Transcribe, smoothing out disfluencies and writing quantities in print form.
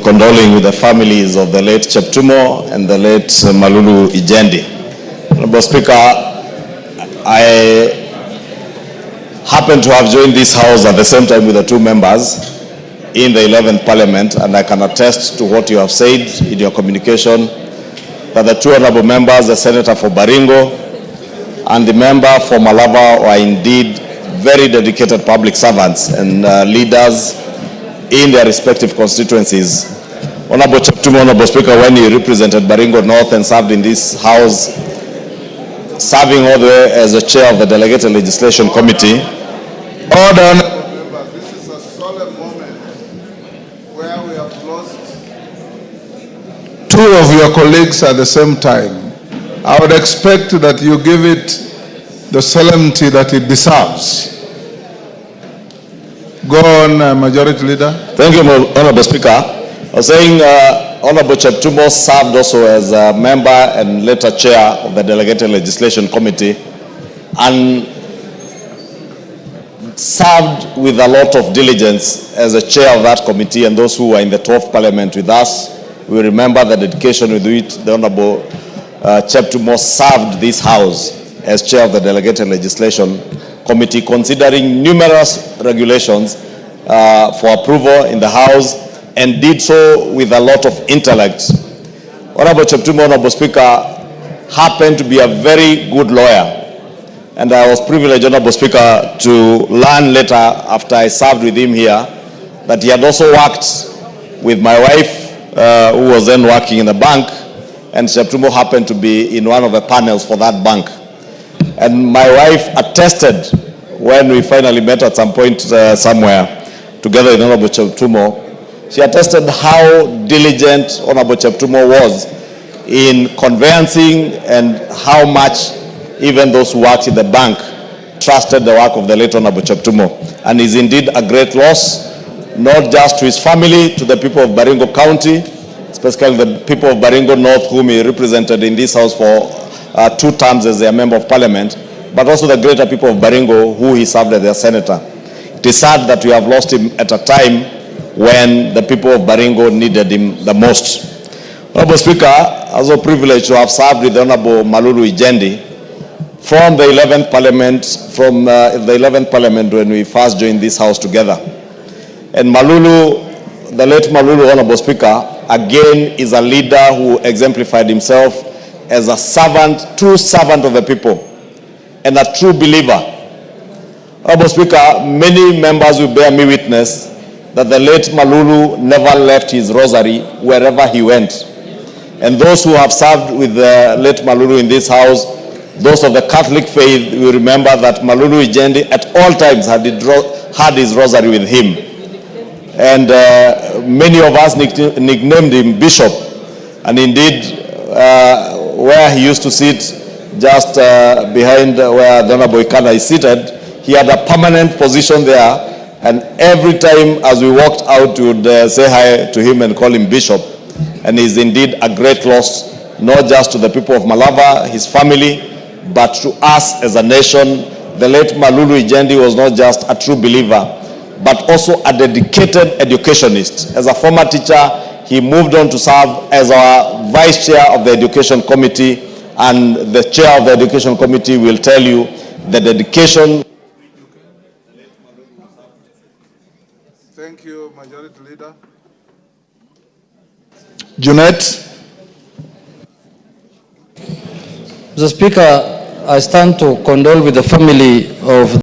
condoling with the families of the late Cheptumo and the late Malulu Injendi. Honorable Speaker, I happen to have joined this House at the same time with the two members in the 11th Parliament, and I can attest to what you have said in your communication, that the two honorable members, the Senator for Baringo and the member for Malava, are indeed very dedicated public servants and leaders in their respective constituencies. Honorable Cheptumo, Honorable Speaker, when he represented Baringo North and served in this House, serving all the way as the chair of the Delegated Legislation Committee. Order. This is a solemn moment where we have lost two of your colleagues at the same time. I would expect that you give it the solemnity that it deserves. Go on, Majority Leader. Thank you, Honorable Speaker. I was saying Honorable Cheptumo served also as a member and later chair of the Delegated Legislation Committee, and served with a lot of diligence as a chair of that committee. And those who were in the 12th Parliament with us, we remember the dedication with which the Honorable Cheptumo served this House as chair of the Delegated Legislation Committee, considering numerous regulations for approval in the House, and did so with a lot of intellect. Honorable Cheptumo, Honorable Speaker, happened to be a very good lawyer, and I was privileged, Honorable Speaker, to learn later after I served with him here that he had also worked with my wife, who was then working in a bank, and Cheptumo happened to be in one of the panels for that bank. And my wife attested when we finally met at some point somewhere together with Honorable Cheptumo. She attested how diligent Honorable Cheptumo was in conveyancing, and how much even those who worked in the bank trusted the work of the late Honorable Cheptumo, and is indeed a great loss, not just to his family, to the people of Baringo County, especially the people of Baringo North, whom he represented in this House for 2 terms as their Member of Parliament, but also the greater people of Baringo, who he served as their Senator. It is sad that we have lost him at a time when the people of Baringo needed him the most. Honorable Speaker, I was also privileged to have served with the Honorable Malulu Injendi from the 11th Parliament when we first joined this House together. And Malulu, the late Malulu, Honorable Speaker, again is a leader who exemplified himself as a servant, true servant of the people, and a true believer. Honorable Speaker, many members will bear me witness that the late Malulu never left his rosary wherever he went. And those who have served with the late Malulu in this House, those of the Catholic faith, will remember that Malulu Injendi at all times had his rosary with him. And many of us nicknamed him Bishop. And indeed, where he used to sit, just behind where the Honorable Ikana is seated, he had a permanent position there. And every time as we walked out, we would say hi to him and call him Bishop. And he's indeed a great loss, not just to the people of Malava, his family, but to us as a nation. The late Malulu Injendi was not just a true believer, but also a dedicated educationist. As a former teacher, he moved on to serve as our vice chair of the Education Committee, and the chair of the Education Committee will tell you the dedication. Thank you, Majority Leader. Junet. Mr. Speaker, I stand to condole with the family of